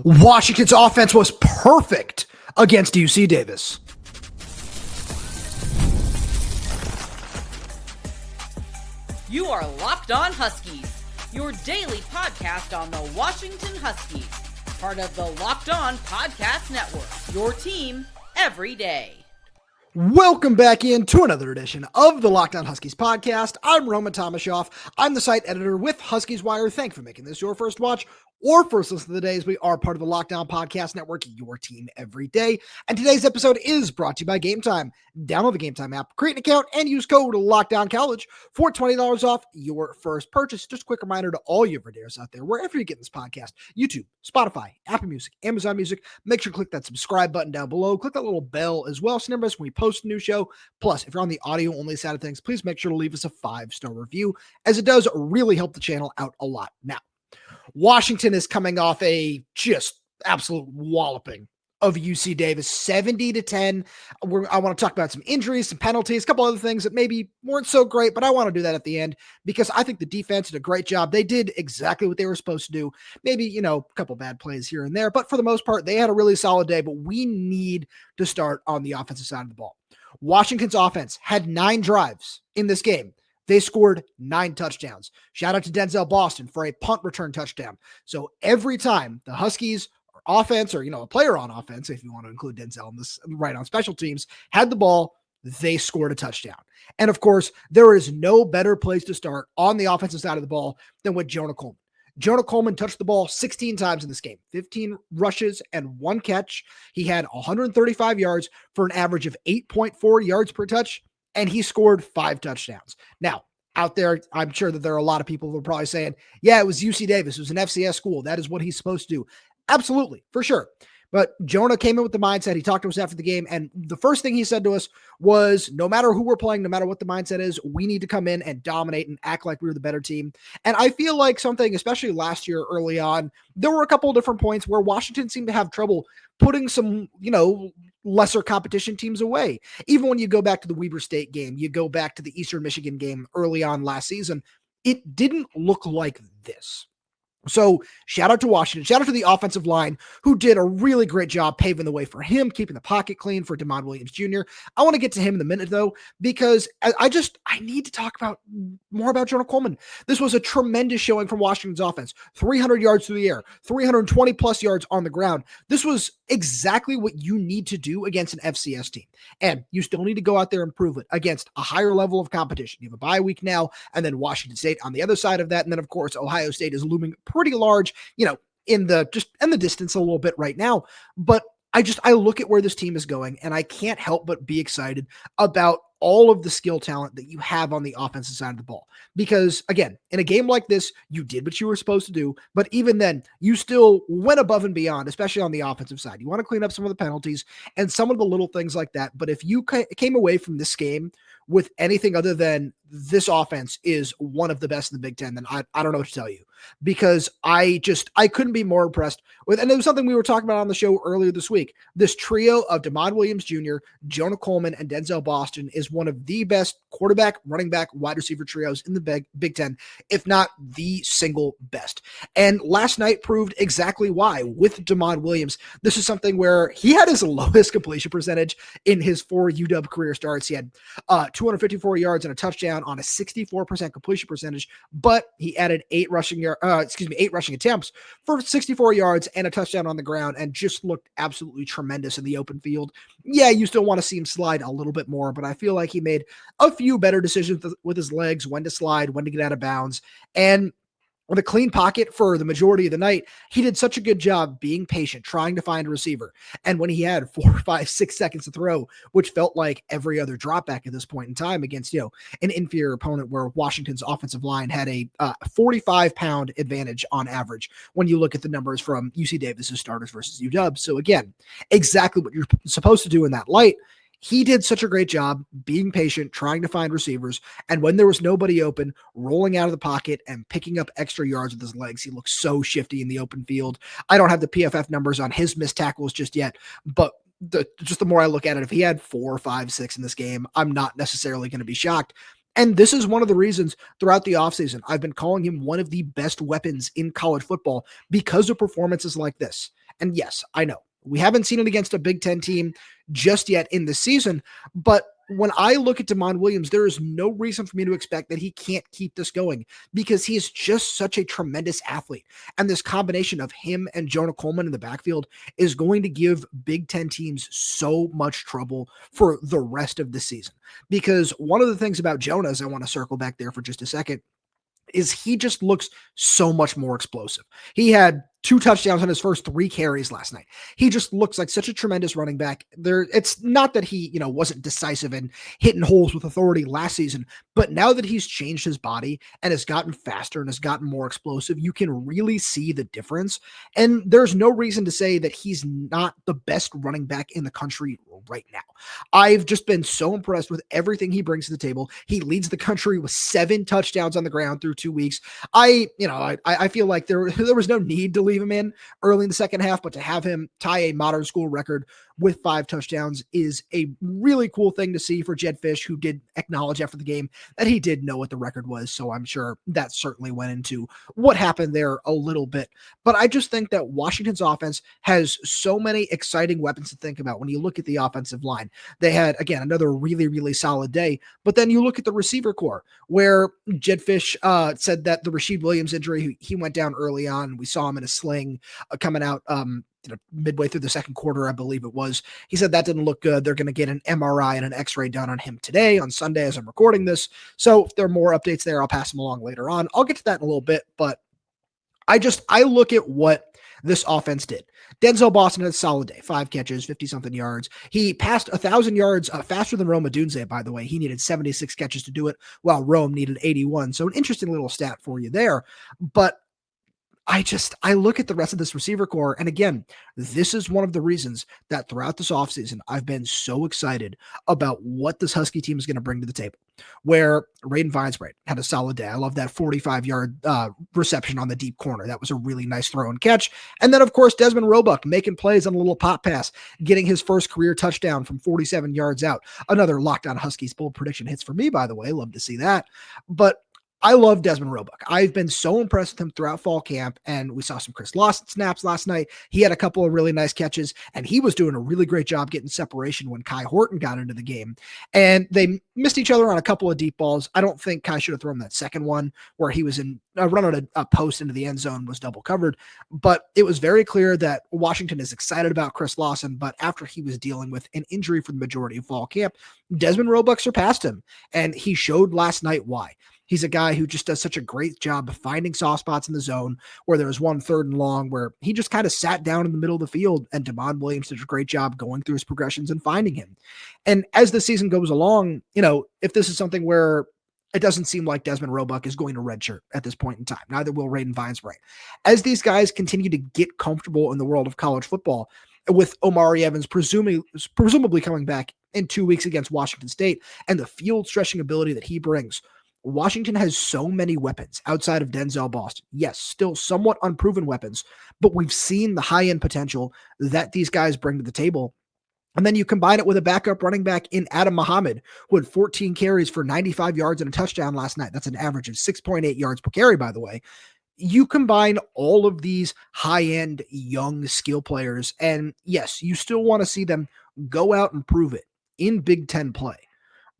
Washington's offense was perfect against UC Davis. You are Locked On Huskies, your daily podcast on the Washington Huskies, part of the Locked On Podcast Network, your team every day. Welcome back into another edition of the Locked On Huskies podcast. I'm Roman Tomashoff. I'm the site editor with Huskies Wire. Thank you for making this your first watch or first listen of the day, as we are part of the Locked On Podcast Network, your team every day. And today's episode is brought to you by Game Time. Download the Game Time app, create an account, and use code LOCKDOWNCollege for $20 off your first purchase. Just a quick reminder to all you everydayers out there, wherever you get this podcast, YouTube, Spotify, Apple Music, Amazon Music, make sure to click that subscribe button down below. Click that little bell as well, so never miss when we post a new show. Plus, if you're on the audio-only side of things, please make sure to leave us a 5-star review, as it does really help the channel out a lot. Now, Washington is coming off a just absolute walloping of UC Davis, 70-10. I want to talk about some injuries, some penalties, a couple other things that maybe weren't so great, but I want to do that at the end because I think the defense did a great job. They did exactly what they were supposed to do. Maybe, a couple bad plays here and there, but for the most part, they had a really solid day, but we need to start on the offensive side of the ball. Washington's offense had 9 drives in this game. They scored 9 touchdowns. Shout out to Denzel Boston for a punt return touchdown. So every time the Huskies offense, or, a player on offense, if you want to include Denzel in this, right on special teams, had the ball, they scored a touchdown. And of course, there is no better place to start on the offensive side of the ball than with Jonah Coleman. Jonah Coleman touched the ball 16 times in this game, 15 rushes and 1 catch. He had 135 yards for an average of 8.4 yards per touch, and he scored 5 touchdowns. Now, out there, I'm sure that there are a lot of people who are probably saying, yeah, it was UC Davis. It was an FCS school. That is what he's supposed to do. Absolutely, for sure. But Jonah came in with the mindset. He talked to us after the game, and the first thing he said to us was, no matter who we're playing, no matter what the mindset is, we need to come in and dominate and act like we were the better team. And I feel like something, especially last year early on, there were a couple of different points where Washington seemed to have trouble putting some, lesser competition teams away. Even when you go back to the Weber State game, you go back to the Eastern Michigan game early on last season, it didn't look like this. So shout out to Washington, shout out to the offensive line who did a really great job paving the way for him, keeping the pocket clean for Dezmen Williams Jr. I want to get to him in a minute though, because I need to talk more about Jonah Coleman. This was a tremendous showing from Washington's offense, 300 yards through the air, 320 plus yards on the ground. This was exactly what you need to do against an FCS team. And you still need to go out there and prove it against a higher level of competition. You have a bye week now, and then Washington State on the other side of that. And then of course, Ohio State is looming pretty large, in the distance a little bit right now. But I look at where this team is going, and I can't help but be excited about all of the skill talent that you have on the offensive side of the ball. Because again, in a game like this, you did what you were supposed to do, but even then, you still went above and beyond, especially on the offensive side. You want to clean up some of the penalties and some of the little things like that. But if you came away from this game with anything other than this offense is one of the best in the Big Ten, then I don't know what to tell you, because I couldn't be more impressed with, and it was something we were talking about on the show earlier this week. This trio of Dezmen Williams Jr., Jonah Coleman, and Denzel Boston is one of the best quarterback, running back, wide receiver trios in the Big Ten, if not the single best. And last night proved exactly why with Dezmen Williams. This is something where he had his lowest completion percentage in his 4 UW career starts. He had 254 yards and a touchdown on a 64% completion percentage, but he added 8 rushing attempts for 64 yards and a touchdown on the ground, and just looked absolutely tremendous in the open field. Yeah, you still want to see him slide a little bit more, but I feel like he made a few better decisions with his legs, when to slide, when to get out of bounds, and with a clean pocket for the majority of the night. He did such a good job being patient, trying to find a receiver. And when he had 4, 5, 6 seconds to throw, which felt like every other drop back at this point in time against, an inferior opponent where Washington's offensive line had a 45-pound advantage on average when you look at the numbers from UC Davis's starters versus UW. So again, exactly what you're supposed to do in that light. He did such a great job being patient, trying to find receivers, and when there was nobody open, rolling out of the pocket and picking up extra yards with his legs. He looked so shifty in the open field. I don't have the PFF numbers on his missed tackles just yet, but the more I look at it, if he had 4, 5, 6 in this game, I'm not necessarily going to be shocked. And this is one of the reasons throughout the offseason I've been calling him one of the best weapons in college football, because of performances like this. And yes, I know we haven't seen it against a Big Ten team just yet in the season, but when I look at Dezmen Williams, there is no reason for me to expect that he can't keep this going because he is just such a tremendous athlete. And this combination of him and Jonah Coleman in the backfield is going to give Big Ten teams so much trouble for the rest of the season. Because one of the things about Jonah, as I want to circle back there for just a second, is he just looks so much more explosive. He had 2 touchdowns on his first 3 carries last night. He just looks like such a tremendous running back. It's not that he, wasn't decisive and hitting holes with authority last season, but now that he's changed his body and has gotten faster and has gotten more explosive, you can really see the difference. And there's no reason to say that he's not the best running back in the country right now. I've just been so impressed with everything he brings to the table. He leads the country with 7 touchdowns on the ground through 2 weeks. I feel like there was no need to leave him in early in the second half, but to have him tie a modern school record with 5 touchdowns is a really cool thing to see for Jedd Fisch, who did acknowledge after the game that he did know what the record was. So I'm sure that certainly went into what happened there a little bit. But I just think that Washington's offense has so many exciting weapons to think about when you look at the offensive line. They had, again, another really, really solid day. But then you look at the receiver core, where Jedd Fisch said that the Rashid Williams injury, he went down early on. We saw him in a sling coming out midway through the second quarter, I believe it was. He said that didn't look good. They're going to get an MRI and an x-ray done on him today, on Sunday, as I'm recording this. So if there are more updates there, I'll pass them along later on. I'll get to that in a little bit, but I look at what this offense did. Denzel Boston had a solid day, 5 catches, 50-something yards. He passed 1,000 yards faster than Rome Odunze, by the way. He needed 76 catches to do it, while Rome needed 81. So an interesting little stat for you there. But I look at the rest of this receiver core, and again, this is one of the reasons that throughout this offseason, I've been so excited about what this Husky team is going to bring to the table, where Raiden Vines-Bright had a solid day. I love that 45-yard reception on the deep corner. That was a really nice throw and catch. And then, of course, Dezmen Roebuck making plays on a little pop pass, getting his first career touchdown from 47 yards out. Another Locked On Huskies bold prediction hits for me, by the way. Love to see that. But I love Dezmen Roebuck. I've been so impressed with him throughout fall camp, and we saw some Chris Lawson snaps last night. He had a couple of really nice catches, and he was doing a really great job getting separation when Kai Horton got into the game. And they missed each other on a couple of deep balls. I don't think Kai should have thrown that second one where he was in running a post into the end zone, was double covered. But it was very clear that Washington is excited about Chris Lawson, but after he was dealing with an injury for the majority of fall camp, Dezmen Roebuck surpassed him, and he showed last night why. He's a guy who just does such a great job of finding soft spots in the zone, where there was 1 3rd and long where he just kind of sat down in the middle of the field, and Dezmen Williams did a great job going through his progressions and finding him. And as the season goes along, if this is something where it doesn't seem like Dezmen Roebuck is going to redshirt at this point in time, neither will Raiden Vines-Bright. As these guys continue to get comfortable in the world of college football, with Omari Evans presumably coming back in 2 weeks against Washington State, and the field stretching ability that he brings, Washington has so many weapons outside of Denzel Boston. Yes, still somewhat unproven weapons, but we've seen the high-end potential that these guys bring to the table. And then you combine it with a backup running back in Adam Mohammed, who had 14 carries for 95 yards and a touchdown last night. That's an average of 6.8 yards per carry, by the way. You combine all of these high-end young skill players, and yes, you still want to see them go out and prove it in Big Ten play.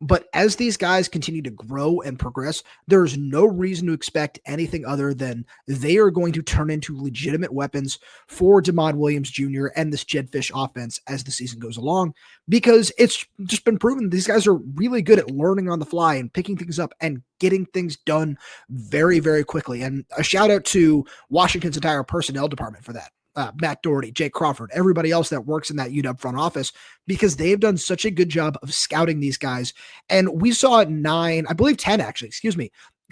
But as these guys continue to grow and progress, there's no reason to expect anything other than they are going to turn into legitimate weapons for Dezmen Williams Jr. and this Jedd Fisch offense as the season goes along, because it's just been proven these guys are really good at learning on the fly and picking things up and getting things done very, very quickly. And a shout out to Washington's entire personnel department for that. Matt Doherty, Jake Crawford, everybody else that works in that UW front office, because they've done such a good job of scouting these guys. And we saw 10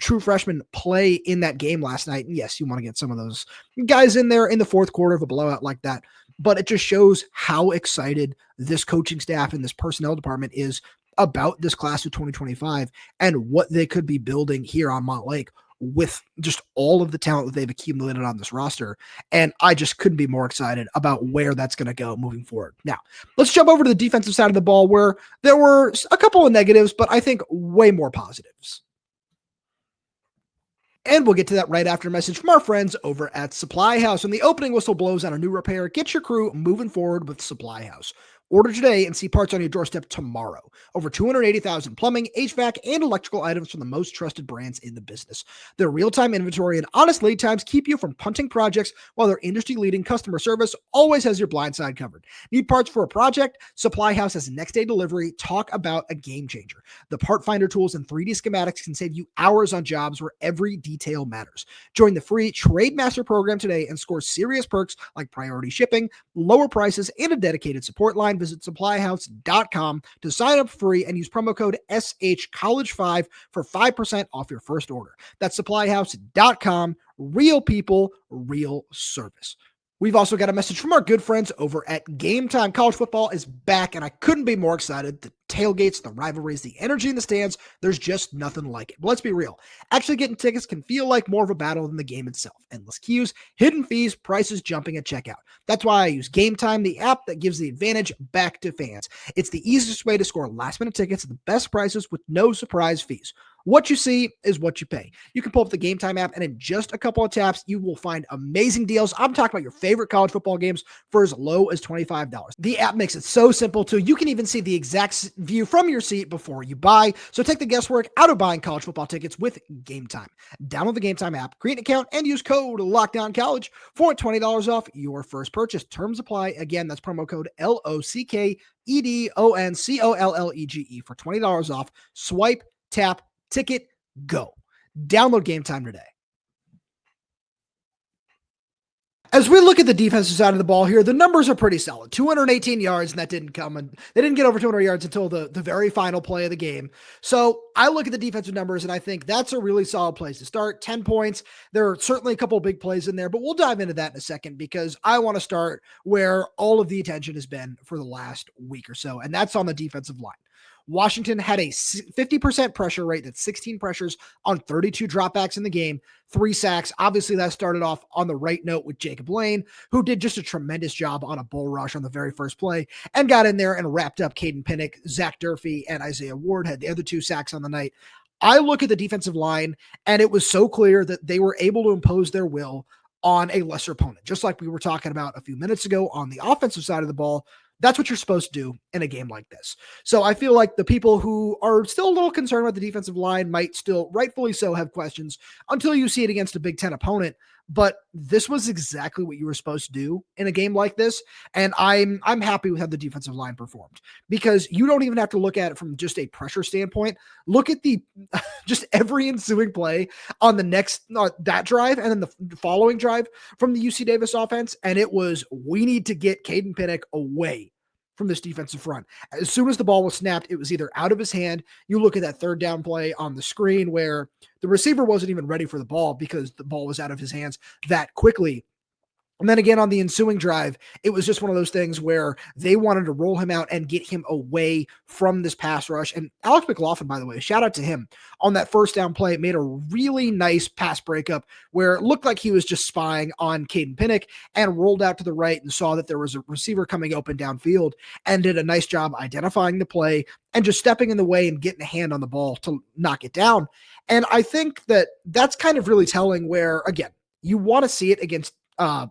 true freshmen play in that game last night. And yes, you want to get some of those guys in there in the fourth quarter of a blowout like that. But it just shows how excited this coaching staff and this personnel department is about this class of 2025 and what they could be building here on Montlake with just all of the talent that they've accumulated on this roster. And I just couldn't be more excited about where that's going to go moving forward. Now, let's jump over to the defensive side of the ball, where there were a couple of negatives, but I think way more positives. And we'll get to that right after a message from our friends over at Supply House. When the opening whistle blows on a new repair, get your crew moving forward with Supply House. Order today and see parts on your doorstep tomorrow. Over 280,000 plumbing, HVAC, and electrical items from the most trusted brands in the business. Their real-time inventory and honest lead times keep you from punting projects, while their industry-leading customer service always has your blind side covered. Need parts for a project? Supply House has next-day delivery. Talk about a game changer. The part finder tools and 3D schematics can save you hours on jobs where every detail matters. Join the free Trade Master program today and score serious perks like priority shipping, lower prices, and a dedicated support line. Visit supplyhouse.com to sign up free and use promo code SHCollege5 for 5% off your first order. That's supplyhouse.com. Real people, real service. We've also got a message from our good friends over at Game Time. College football is back, and I couldn't be more excited. The tailgates, the rivalries, the energy in the stands, there's just nothing like it. But let's be real. Actually getting tickets can feel like more of a battle than the game itself. Endless queues, hidden fees, prices jumping at checkout. That's why I use Game Time, the app that gives the advantage back to fans. It's the easiest way to score last-minute tickets at the best prices with no surprise fees. What you see is what you pay. You can pull up the Game Time app, and in just a couple of taps, you will find amazing deals. I'm talking about your favorite college football games for as low as $25. The app makes it so simple, too. You can even see the exact view from your seat before you buy. So take the guesswork out of buying college football tickets with Game Time. Download the Game Time app, create an account, and use code LOCKDOWNCollege for $20 off your first purchase. Terms apply. Again, that's promo code LOCKEDONCOLLEGE for $20 off. Swipe, tap, ticket, go. Download Game Time today. As we look at the defensive side of the ball here, the numbers are pretty solid. 218 yards, and that didn't come, and they didn't get over 200 yards until the very final play of the game. So I look at the defensive numbers, and I think that's a really solid place to start. 10 points. There are certainly a couple of big plays in there, but we'll dive into that in a second because I want to start where all of the attention has been for the last week or so, and that's on the defensive line. Washington had a 50% pressure rate. That's 16 pressures on 32 dropbacks in the game, 3 sacks. Obviously, that started off on the right note with Jacob Lane, who did just a tremendous job on a bull rush on the very first play and got in there and wrapped up Caden Pinnock. Zach Durfee and Isaiah Ward had the other 2 sacks on the night. I look at the defensive line, and it was so clear that they were able to impose their will on a lesser opponent, just like we were talking about a few minutes ago on the offensive side of the ball. That's what you're supposed to do in a game like this. So I feel like the people who are still a little concerned about the defensive line might still, rightfully so, have questions until you see it against a Big Ten opponent. But this was exactly what you were supposed to do in a game like this. And I'm happy with how the defensive line performed because you don't even have to look at it from just a pressure standpoint. Look at the just every ensuing play on the next, that drive and then the following drive from the UC Davis offense. And it was, we need to get Caden Pinnock away from this defensive front. As soon as the ball was snapped, it was either out of his hand. You look at that third down play on the screen where the receiver wasn't even ready for the ball because the ball was out of his hands that quickly. And then again, on the ensuing drive, it was just one of those things where they wanted to roll him out and get him away from this pass rush. And Alex McLaughlin, by the way, shout out to him on that first down play, made a really nice pass breakup where it looked like he was just spying on Caden Pinnock and rolled out to the right and saw that there was a receiver coming open downfield and did a nice job identifying the play and just stepping in the way and getting a hand on the ball to knock it down. And I think that that's kind of really telling where, again, you want to see it against a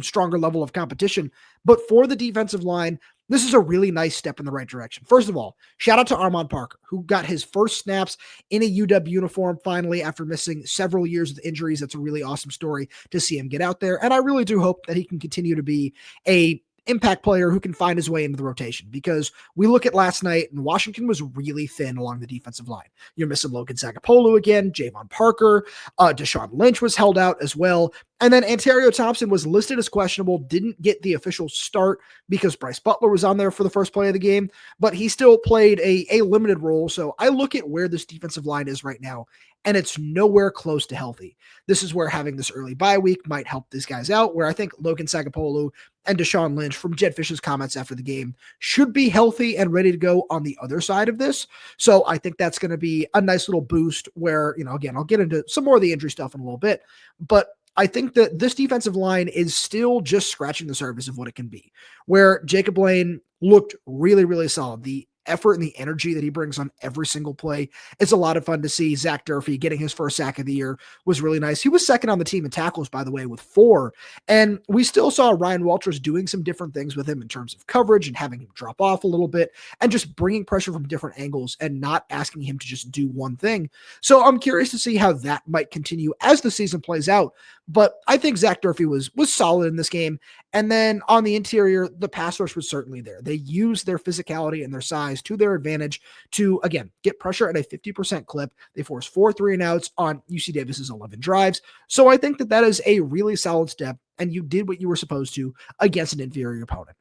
stronger level of competition. But for the defensive line, this is a really nice step in the right direction. First of all, shout out to Armand Parker, who got his first snaps in a UW uniform finally after missing several years with injuries. That's a really awesome story to see him get out there. And I really do hope that he can continue to be a impact player who can find his way into the rotation because we look at last night and Washington was really thin along the defensive line. You're missing Logan Sagapolu again, Javon Parker, Deshaun Lynch was held out as well. And then Antario Thompson was listed as questionable, didn't get the official start because Bryce Butler was on there for the first play of the game, but he still played a limited role. So I look at where this defensive line is right now, and it's nowhere close to healthy. This is where having this early bye week might help these guys out, where I think Logan Sagapolu and Deshaun Lynch, from Jed Fish's comments after the game, should be healthy and ready to go on the other side of this. So I think that's going to be a nice little boost where, again, I'll get into some more of the injury stuff in a little bit, but I think that this defensive line is still just scratching the surface of what it can be, where Jacob Lane looked really, really solid. The effort and the energy that he brings on every single play. It's a lot of fun to see. Zach Durfee getting his first sack of the year was really nice. He was second on the team in tackles, by the way, with 4. And we still saw Ryan Walters doing some different things with him in terms of coverage and having him drop off a little bit and just bringing pressure from different angles and not asking him to just do one thing. So I'm curious to see how that might continue as the season plays out. But I think Zach Durfee was solid in this game. And then on the interior, the pass rush was certainly there. They used their physicality and their size to their advantage to, again, get pressure at a 50% clip. They forced 4 3-and-outs on UC Davis's 11 drives. So I think that is a really solid step, and you did what you were supposed to against an inferior opponent.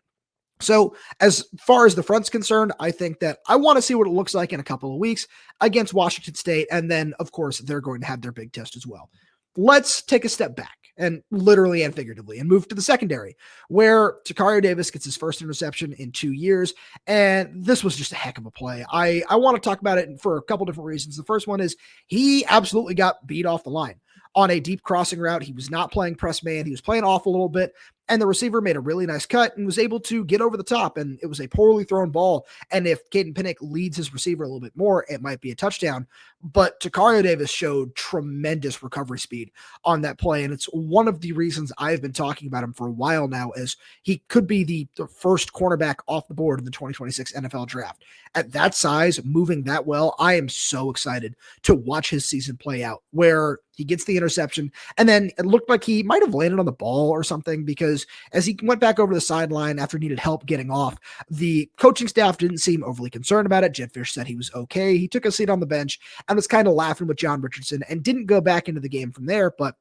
So as far as the front's concerned, I think that I want to see what it looks like in a couple of weeks against Washington State. And then, of course, they're going to have their big test as well. Let's take a step back, and literally and figuratively, and move to the secondary, where Tacario Davis gets his first interception in 2 years. And this was just a heck of a play. I want to talk about it for a couple different reasons. The first one is he absolutely got beat off the line on a deep crossing route. He was not playing press man. He was playing off a little bit, and the receiver made a really nice cut and was able to get over the top, and it was a poorly thrown ball. And if Caden Pinnick leads his receiver a little bit more, it might be a touchdown. But Tacario Davis showed tremendous recovery speed on that play, and it's one of the reasons I've been talking about him for a while now, as he could be the first cornerback off the board in the 2026 NFL draft. At that size, moving that well, I am so excited to watch his season play out, where he gets the interception, and then it looked like he might have landed on the ball or something, because as he went back over the sideline after he needed help getting off, the coaching staff didn't seem overly concerned about it. Jed Fish said he was okay. He took a seat on the bench and was kind of laughing with John Richardson and didn't go back into the game from there. But,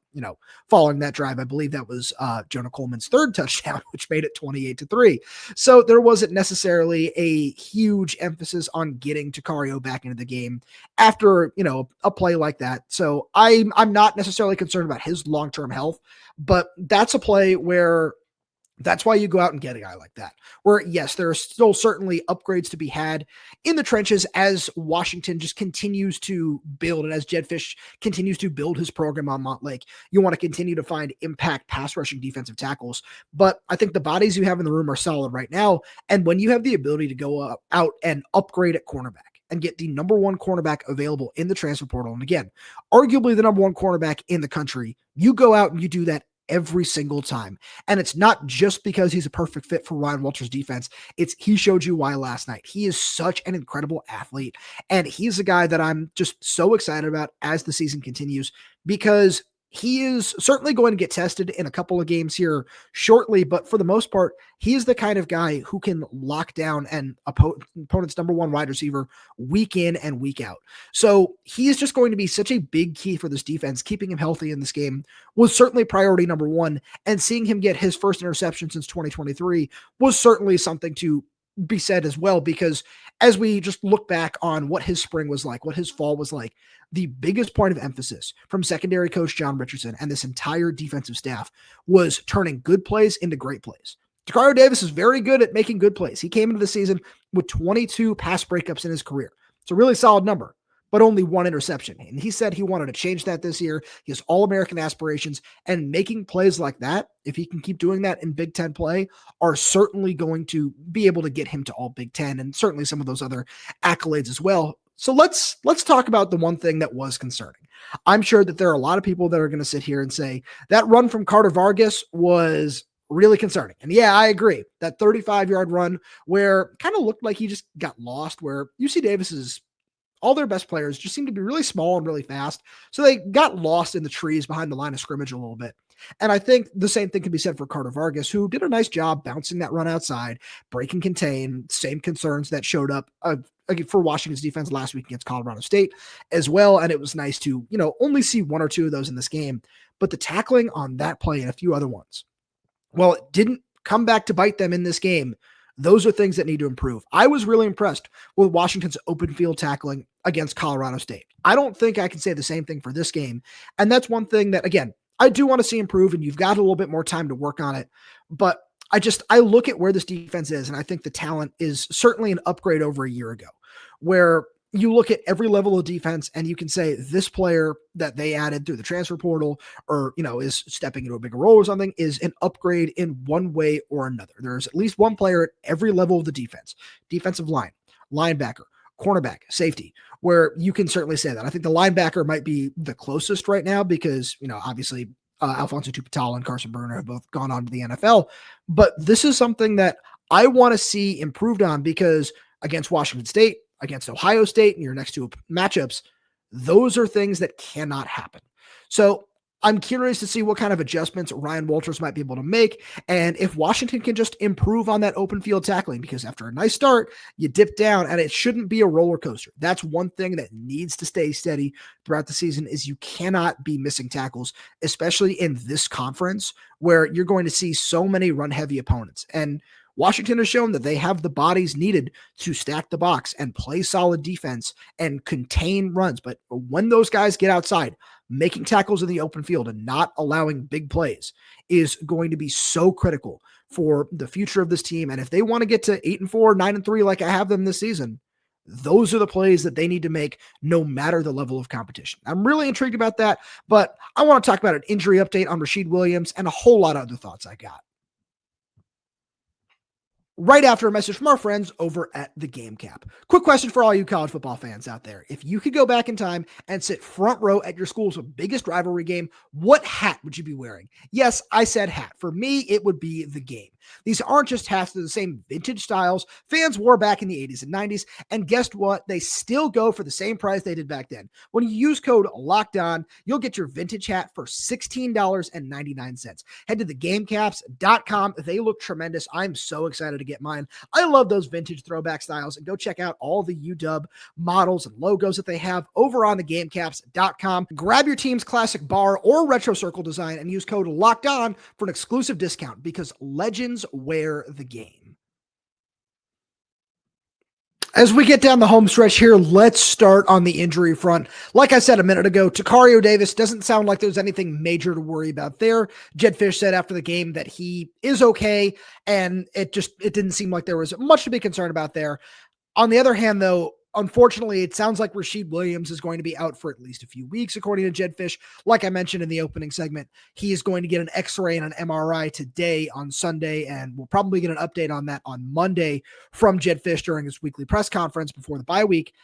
following that drive, I believe that was Jonah Coleman's 3rd touchdown, which made it 28-3. So there wasn't necessarily a huge emphasis on getting Tacario back into the game after, a play like that. So I'm not necessarily concerned about his long-term health, but that's a play where that's why you go out and get a guy like that, where, yes, there are still certainly upgrades to be had in the trenches as Washington just continues to build, and as Jed Fish continues to build his program on Montlake. You want to continue to find impact pass rushing defensive tackles, but I think the bodies you have in the room are solid right now. And when you have the ability to go out and upgrade at cornerback and get the number 1 cornerback available in the transfer portal, and again, arguably the number 1 cornerback in the country, you go out and you do that every single time. And it's not just because he's a perfect fit for Ryan Walters' defense. He showed you why last night. He is such an incredible athlete, and he's a guy that I'm just so excited about as the season continues, because he is certainly going to get tested in a couple of games here shortly, but for the most part, he is the kind of guy who can lock down an opponent's number 1 wide receiver week in and week out. So he is just going to be such a big key for this defense. Keeping him healthy in this game was certainly priority number 1, and seeing him get his first interception since 2023 was certainly something to be said as well, because as we just look back on what his spring was like, what his fall was like, the biggest point of emphasis from secondary coach John Richardson and this entire defensive staff was turning good plays into great plays. Tacario Davis is very good at making good plays. He came into the season with 22 pass breakups in his career. It's a really solid number, but only 1 interception. And he said he wanted to change that this year. He has All-American aspirations, and making plays like that, if he can keep doing that in Big Ten play, are certainly going to be able to get him to all Big Ten, and certainly some of those other accolades as well. So let's talk about the one thing that was concerning. I'm sure that there are a lot of people that are going to sit here and say that run from Carter Vargas was really concerning. And yeah, I agree. That 35-yard run where kind of looked like he just got lost, where UC Davis's all their best players just seemed to be really small and really fast. So they got lost in the trees behind the line of scrimmage a little bit. And I think the same thing can be said for Carter Vargas, who did a nice job bouncing that run outside, break and contain, same concerns that showed up for Washington's defense last week against Colorado State as well. And it was nice to, only see 1 or 2 of those in this game. But the tackling on that play and a few other ones, well, it didn't come back to bite them in this game. Those are things that need to improve. I was really impressed with Washington's open field tackling against Colorado State. I don't think I can say the same thing for this game. And that's one thing that, again, I do want to see improve, and you've got a little bit more time to work on it. But I look at where this defense is, and I think the talent is certainly an upgrade over a year ago, where you look at every level of defense and you can say this player that they added through the transfer portal or, is stepping into a bigger role or something is an upgrade in one way or another. There's at least one player at every level of the defense, defensive line, linebacker, cornerback, safety, where you can certainly say that. I think the linebacker might be the closest right now because, obviously Alfonso Tuputala and Carson Bruner have both gone on to the NFL. But this is something that I want to see improved on because against Washington State, against Ohio State, and your next two matchups, those are things that cannot happen. So I'm curious to see what kind of adjustments Ryan Walters might be able to make, and if Washington can just improve on that open field tackling, because after a nice start, you dip down, and it shouldn't be a roller coaster. That's one thing that needs to stay steady throughout the season is you cannot be missing tackles, especially in this conference where you're going to see so many run-heavy opponents. And Washington has shown that they have the bodies needed to stack the box and play solid defense and contain runs. But when those guys get outside, making tackles in the open field and not allowing big plays is going to be so critical for the future of this team. And if they want to get to 8-4, 9-3, like I have them this season, those are the plays that they need to make no matter the level of competition. I'm really intrigued about that, but I want to talk about an injury update on Rashid Williams and a whole lot of other thoughts I got right after a message from our friends over at the Game Cap. Quick question for all you college football fans out there. If you could go back in time and sit front row at your school's biggest rivalry game, what hat would you be wearing? Yes, I said hat. For me, it would be the game. These aren't just hats, they're the same vintage styles fans wore back in the 80s and 90s. And guess what? They still go for the same price they did back then. When you use code LOCKEDON, you'll get your vintage hat for $16.99. Head to thegamecaps.com. They look tremendous. I'm so excited to get mine. I love those vintage throwback styles, and go check out all the UW models and logos that they have over on thegamecaps.com. Grab your team's classic bar or retro circle design and use code LOCKEDON for an exclusive discount, because legends wear the game. As we get down the home stretch here, let's start on the injury front. Like I said a minute ago, Tacario Davis doesn't sound like there's anything major to worry about there. Jedd Fisch said after the game that he is okay, and it didn't seem like there was much to be concerned about there. On the other hand, though, unfortunately, it sounds like Rashid Williams is going to be out for at least a few weeks, according to Jedd Fisch. Like I mentioned in the opening segment, he is going to get an X-ray and an MRI today on Sunday, and we'll probably get an update on that on Monday from Jedd Fisch during his weekly press conference before the bye week.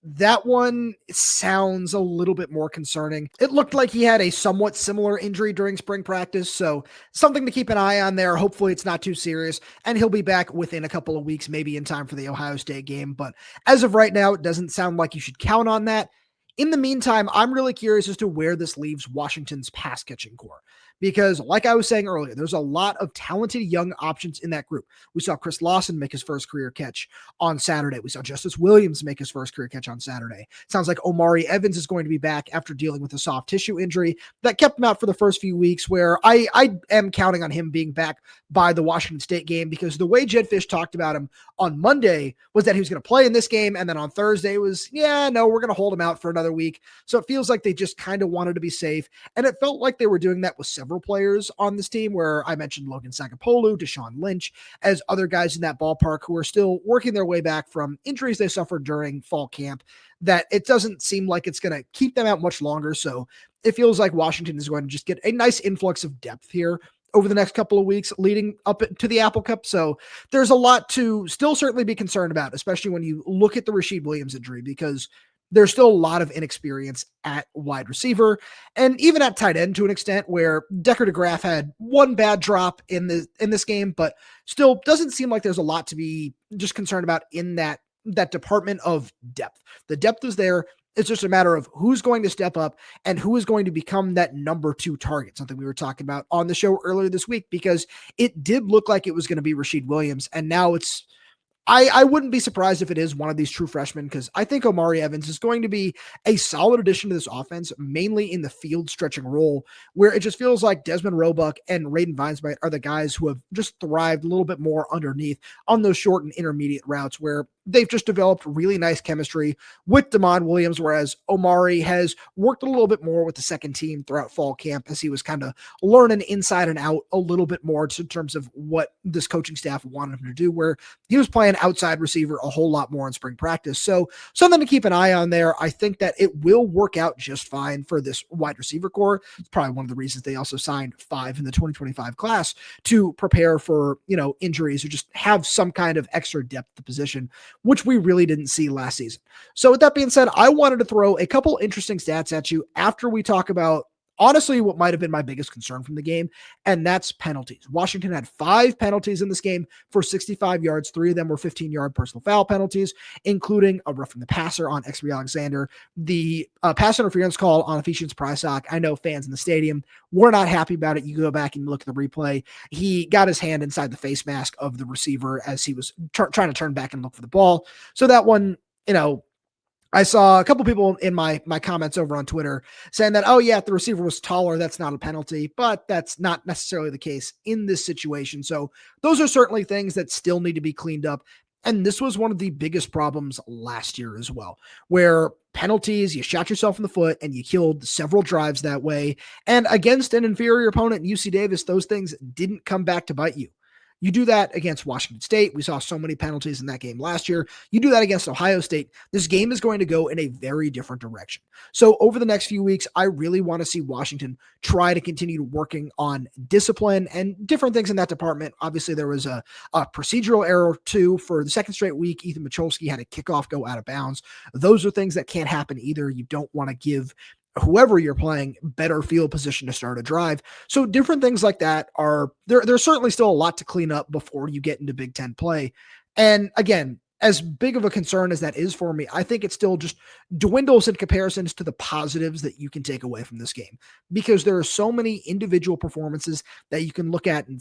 That one sounds a little bit more concerning. It looked like he had a somewhat similar injury during spring practice, so something to keep an eye on there. Hopefully it's not too serious, and he'll be back within a couple of weeks, maybe in time for the Ohio State game. But as of right now, it doesn't sound like you should count on that. In the meantime, I'm really curious as to where this leaves Washington's pass catching core, because like I was saying earlier, there's a lot of talented young options in that group. We saw Chris Lawson make his first career catch on Saturday. We saw Justice Williams make his first career catch on Saturday. Sounds like Omari Evans is going to be back after dealing with a soft tissue injury that kept him out for the first few weeks, where I am counting on him being back by the Washington State game, because the way Jedd Fisch talked about him on Monday was that he was going to play in this game, and then on Thursday was, we're going to hold him out for another week. So it feels like they just kind of wanted to be safe, and it felt like they were doing that with several players on this team, where I mentioned Logan Sagapolu, Deshaun Lynch, as other guys in that ballpark who are still working their way back from injuries they suffered during fall camp, that it doesn't seem like it's going to keep them out much longer. So it feels like Washington is going to just get a nice influx of depth here over the next couple of weeks leading up to the Apple Cup. So there's a lot to still certainly be concerned about, especially when you look at the Rashid Williams injury, because there's still a lot of inexperience at wide receiver and even at tight end to an extent, where Decker DeGraff had one bad drop in this game, but still doesn't seem like there's a lot to be just concerned about in that department of depth. The depth is there. It's just a matter of who's going to step up and who is going to become that number 2 target, something we were talking about on the show earlier this week, because it did look like it was going to be Rashid Williams, and now it's I wouldn't be surprised if it is one of these true freshmen, because I think Omari Evans is going to be a solid addition to this offense, mainly in the field stretching role, where it just feels like Dezmen Roebuck and Raiden Vines-Bright are the guys who have just thrived a little bit more underneath on those short and intermediate routes, where they've just developed really nice chemistry with Damon Williams, whereas Omari has worked a little bit more with the second team throughout fall camp as he was kind of learning inside and out a little bit more in terms of what this coaching staff wanted him to do, where he was playing outside receiver a whole lot more in spring practice. So something to keep an eye on there. I think that it will work out just fine for this wide receiver core. It's probably one of the reasons they also signed 5 in the 2025 class to prepare for, injuries or just have some kind of extra depth at the position, which we really didn't see last season. So with that being said, I wanted to throw a couple interesting stats at you after we talk about honestly what might have been my biggest concern from the game, and that's penalties. Washington had 5 penalties in this game for 65 yards. 3 of them were 15-yard personal foul penalties, including a roughing the passer on XB Alexander, the pass interference call on Ephesians Prysock. I know fans in the stadium were not happy about it. You go back and look at the replay. He got his hand inside the face mask of the receiver as he was trying to turn back and look for the ball. So that one, I saw a couple people in my comments over on Twitter saying that, oh yeah, if the receiver was taller, that's not a penalty, but that's not necessarily the case in this situation. So those are certainly things that still need to be cleaned up. And this was one of the biggest problems last year as well, where penalties, you shot yourself in the foot and you killed several drives that way. And against an inferior opponent in UC Davis, those things didn't come back to bite you. You do that against Washington State. We saw so many penalties in that game last year. You do that against Ohio State. This game is going to go in a very different direction. So over the next few weeks, I really want to see Washington try to continue working on discipline and different things in that department. Obviously, there was a procedural error too. For the second straight week, Ethan Michalski had a kickoff go out of bounds. Those are things that can't happen either. You don't want to give whoever you're playing better field position to start a drive. So different things like that are there's certainly still a lot to clean up before you get into Big Ten play. And again, as big of a concern as that is for me, I think it still just dwindles in comparisons to the positives that you can take away from this game, because there are so many individual performances that you can look at and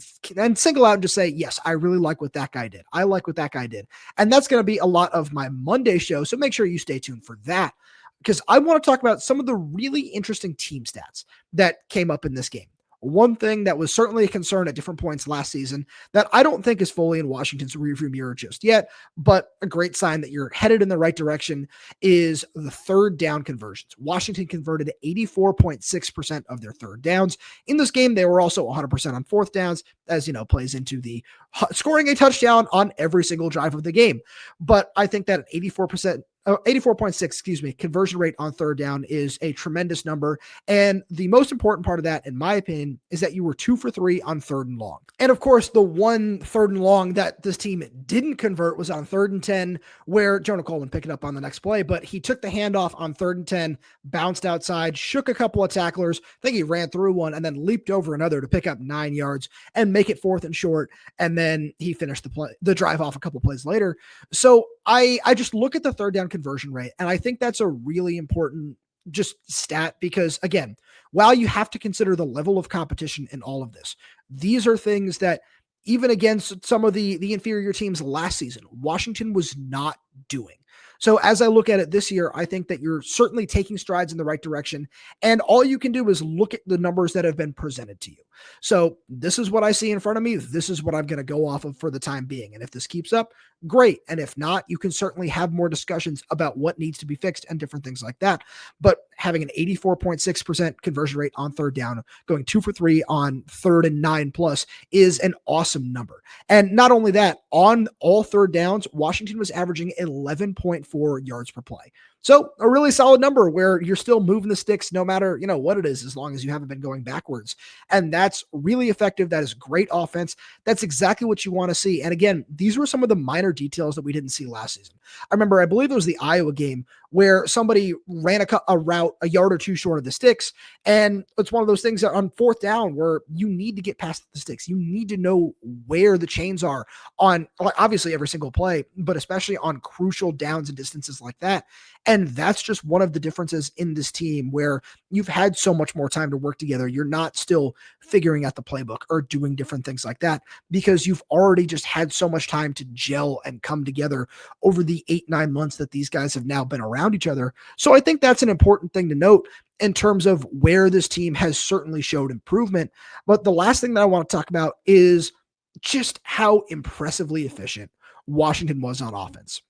single out and just say, yes, I really like what that guy did. I like what that guy did. And that's going to be a lot of my Monday show. So make sure you stay tuned for that, because I want to talk about some of the really interesting team stats that came up in this game. One thing that was certainly a concern at different points last season that I don't think is fully in Washington's rearview mirror just yet, but a great sign that you're headed in the right direction, is the third down conversions. Washington converted 84.6% of their third downs. In this game, they were also 100% on fourth downs, as plays into the scoring a touchdown on every single drive of the game. But I think that 84.6, conversion rate on third down is a tremendous number. And the most important part of that, in my opinion, is that you were 2 for 3 on third and long. And of course, the one third and long that this team didn't convert was on 3rd and 10, where Jonah Coleman picked it up on the next play, but he took the handoff on 3rd and 10, bounced outside, shook a couple of tacklers. I think he ran through one and then leaped over another to pick up 9 yards and make it 4th and short. And then he finished the drive off a couple plays later. So I just look at the third down conversion rate, and I think that's a really important just stat, because again, while you have to consider the level of competition in all of this, these are things that even against some of the inferior teams last season, Washington was not doing. So as I look at it this year, I think that you're certainly taking strides in the right direction, and all you can do is look at the numbers that have been presented to you. So this is what I see in front of me. This is what I'm going to go off of for the time being. And if this keeps up, great. And if not, you can certainly have more discussions about what needs to be fixed and different things like that. But having an 84.6% conversion rate on third down, going 2 for 3 on 3rd and 9+ is an awesome number. And not only that, on all third downs, Washington was averaging 11.4 yards per play. So a really solid number where you're still moving the sticks no matter, what it is, as long as you haven't been going backwards. And that's really effective. That is great offense. That's exactly what you want to see. And again, these were some of the minor details that we didn't see last season. I remember, I believe it was the Iowa game where somebody ran a route a yard or two short of the sticks. And it's one of those things that on 4th down where you need to get past the sticks. You need to know where the chains are on, obviously every single play, but especially on crucial downs and distances like that. And that's just one of the differences in this team where you've had so much more time to work together. You're not still figuring out the playbook or doing different things like that, because you've already just had so much time to gel and come together over the 8-9 months that these guys have now been around each other. So I think that's an important thing to note in terms of where this team has certainly showed improvement. But the last thing that I want to talk about is just how impressively efficient Washington was on offense.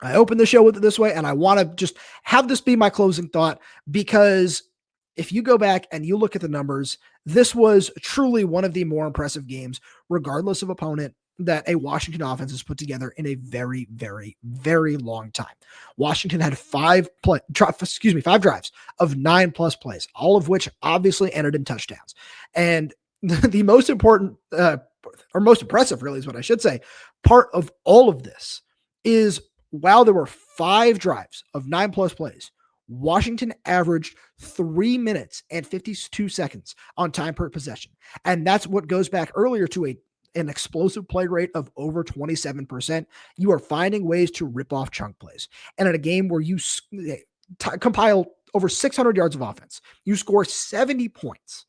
I opened the show with it this way, and I want to just have this be my closing thought, because if you go back and you look at the numbers, this was truly one of the more impressive games, regardless of opponent, that a Washington offense has put together in a very, very, very long time. Washington had 5 drives of 9+ plays, all of which obviously ended in touchdowns. And the most important, or most impressive, really is what I should say, part of all of this is while there were 5 drives of 9+ plays, Washington averaged 3 minutes and 52 seconds on time per possession. And that's what goes back earlier to an explosive play rate of over 27%. You are finding ways to rip off chunk plays. And in a game where you compile over 600 yards of offense, you score 70 points.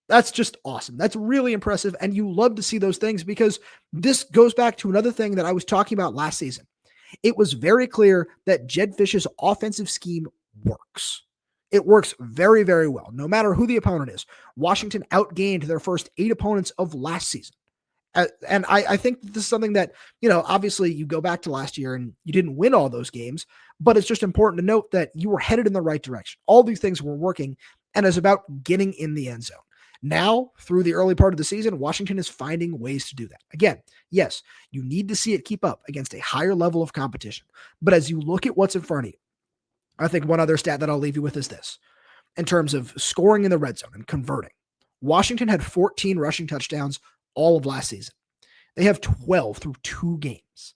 That's just awesome. That's really impressive. And you love to see those things because this goes back to another thing that I was talking about last season. It was very clear that Jedd Fisch's offensive scheme works. It works very, very well. No matter who the opponent is, Washington outgained their first 8 opponents of last season. And I think this is something that, obviously you go back to last year and you didn't win all those games, but it's just important to note that you were headed in the right direction. All these things were working, and it's about getting in the end zone. Now, through the early part of the season, Washington is finding ways to do that. Again, yes, you need to see it keep up against a higher level of competition. But as you look at what's in front of you, I think one other stat that I'll leave you with is this. In terms of scoring in the red zone and converting, Washington had 14 rushing touchdowns all of last season. They have 12 through 2 games.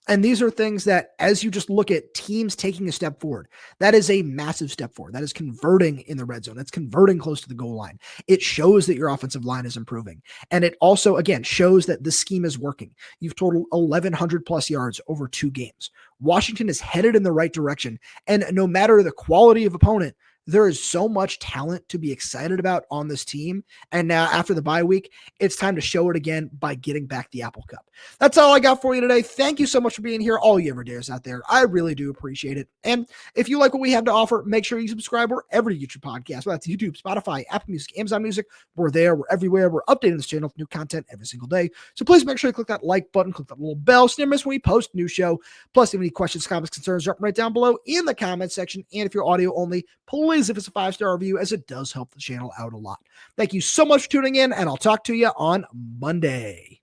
And these are things that, as you just look at teams taking a step forward, that is a massive step forward. That is converting in the red zone. That's converting close to the goal line. It shows that your offensive line is improving. And it also, again, shows that the scheme is working. You've totaled 1,100 plus yards over 2 games. Washington is headed in the right direction. And no matter the quality of opponent, there is so much talent to be excited about on this team. And now after the bye week, it's time to show it again by getting back the Apple Cup. That's all I got for you today. Thank you so much for being here, all you everydayers out there. I really do appreciate it. And if you like what we have to offer, make sure you subscribe wherever you get your podcast, whether that's YouTube, Spotify, Apple Music, Amazon Music. We're there. We're everywhere. We're updating this channel with new content every single day. So please make sure you click that like button, click that little bell so you never miss when we post a new show. Plus, if you have any questions, comments, concerns, drop them right down below in the comment section. And if you're audio only, please give us a 5-star review, as it does help the channel out a lot. Thank you so much for tuning in, and I'll talk to you on Monday.